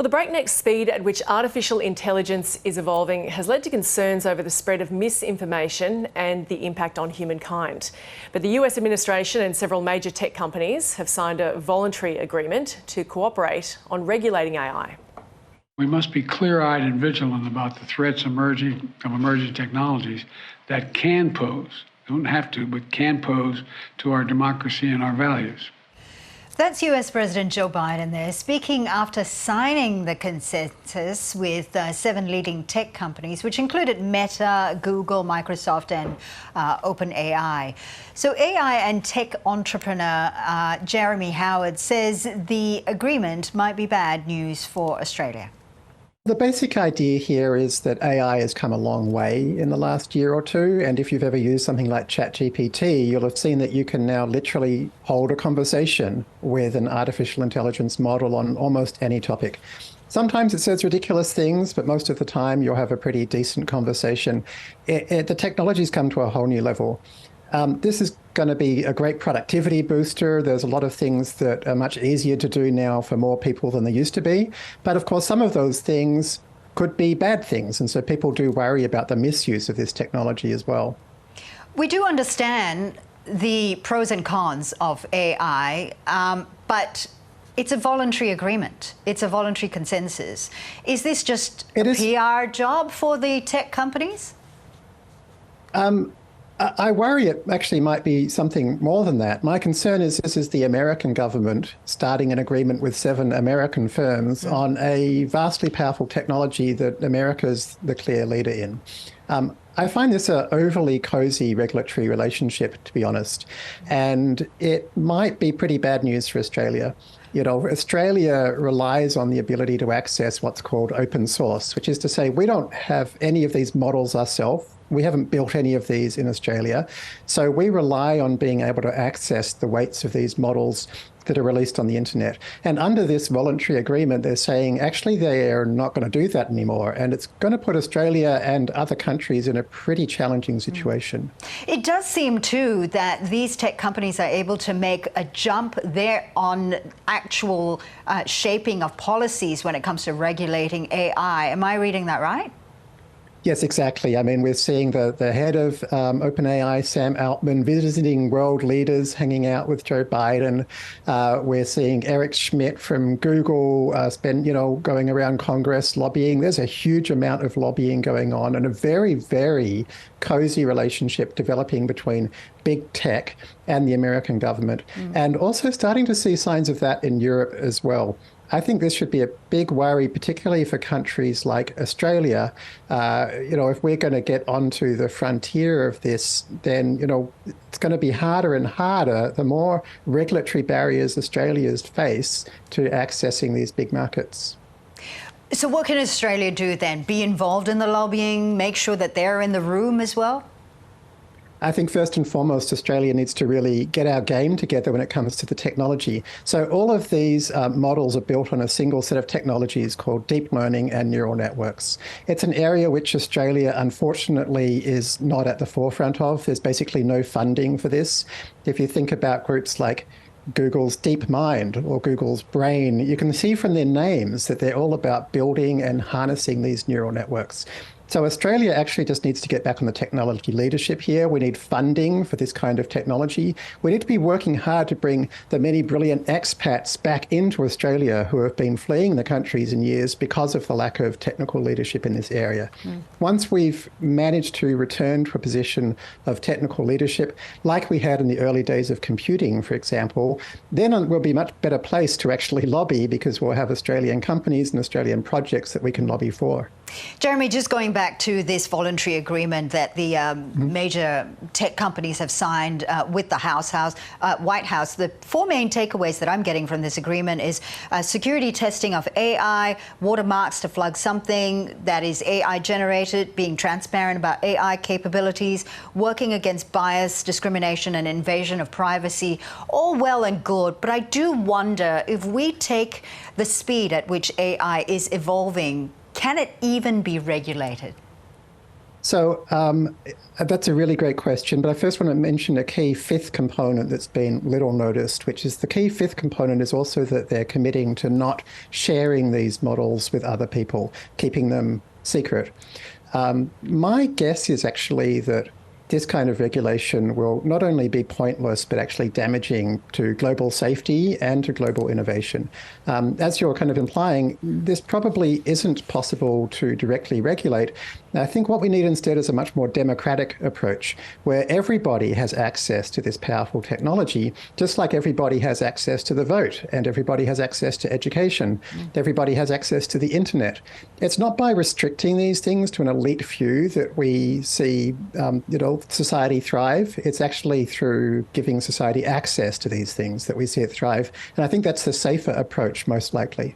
Well, the breakneck speed at which artificial intelligence is evolving has led to concerns over the spread of misinformation and the impact on humankind. But the US administration and several major tech companies have signed a voluntary agreement to cooperate on regulating AI. We must be clear-eyed and vigilant about the threats of emerging technologies that can pose, don't have to, but can pose to our democracy and our values. That's US President Joe Biden there, speaking after signing the consensus with 7 leading tech companies, which included Meta, Google, Microsoft and OpenAI. So AI and tech entrepreneur Jeremy Howard says the agreement might be bad news for Australia. The basic idea here is that AI has come a long way in the last year or two. And if you've ever used something like ChatGPT, you'll have seen that you can now literally hold a conversation with an artificial intelligence model on almost any topic. Sometimes it says ridiculous things, but most of the time you'll have a pretty decent conversation. The technology's come to a whole new level. This is going to be a great productivity booster. There's a lot of things that are much easier to do now for more people than they used to be. But of course, some of those things could be bad things. And so people do worry about the misuse of this technology as well. We do understand the pros and cons of AI, but it's a voluntary agreement. It's a voluntary consensus. Is this just a PR job for the tech companies? I worry it actually might be something more than that. My concern is this is the American government starting an agreement with 7 American firms on a vastly powerful technology that America's the clear leader in. I find this an overly cozy regulatory relationship, to be honest, and it might be pretty bad news for Australia. You know, Australia relies on the ability to access what's called open source, which is to say we don't have any of these models ourselves. We haven't built any of these in Australia. So we rely on being able to access the weights of these models that are released on the internet. And under this voluntary agreement, they're saying actually they are not going to do that anymore. And it's going to put Australia and other countries in a pretty challenging situation. It does seem too that these tech companies are able to make a jump there on actual shaping of policies when it comes to regulating AI. Am I reading that right? Yes, exactly. I mean, we're seeing the head of OpenAI, Sam Altman, visiting world leaders, hanging out with Joe Biden. We're seeing Eric Schmidt from Google going around Congress lobbying. There's a huge amount of lobbying going on and a very, very cozy relationship developing between big tech and the American government. And also starting to see signs of that in Europe as well. I think this should be a big worry, particularly for countries like Australia. If we're going to get onto the frontier of this, then, it's going to be harder and harder the more regulatory barriers Australians face to accessing these big markets. So what can Australia do then? Be involved in the lobbying, make sure that they're in the room as well? I think first and foremost, Australia needs to really get our game together when it comes to the technology. So all of these models are built on a single set of technologies called deep learning and neural networks. It's an area which Australia, unfortunately, is not at the forefront of. There's basically no funding for this. If you think about groups like Google's DeepMind or Google's Brain, you can see from their names that they're all about building and harnessing these neural networks. So Australia actually just needs to get back on the technology leadership here. We need funding for this kind of technology. We need to be working hard to bring the many brilliant expats back into Australia who have been fleeing the countries in years because of the lack of technical leadership in this area. Once we've managed to return to a position of technical leadership, like we had in the early days of computing, for example, then we'll be much better placed to actually lobby because we'll have Australian companies and Australian projects that we can lobby for. Jeremy, just going back to this voluntary agreement that the major tech companies have signed with the White House, the 4 main takeaways that I'm getting from this agreement is security testing of AI, watermarks to flag something that is AI generated, being transparent about AI capabilities, working against bias, discrimination and invasion of privacy, all well and good. But I do wonder if we take the speed at which AI is evolving, can it even be regulated? So that's a really great question, but I first want to mention a key fifth component that's been little noticed, which is the key fifth component is also that they're committing to not sharing these models with other people, keeping them secret. My guess is actually that this kind of regulation will not only be pointless, but actually damaging to global safety and to global innovation. As you're kind of implying, this probably isn't possible to directly regulate. I think what we need instead is a much more democratic approach where everybody has access to this powerful technology, just like everybody has access to the vote and everybody has access to education. Everybody has access to the internet. It's not by restricting these things to an elite few that we see, society thrive. It's actually through giving society access to these things that we see it thrive. And I think that's the safer approach, most likely.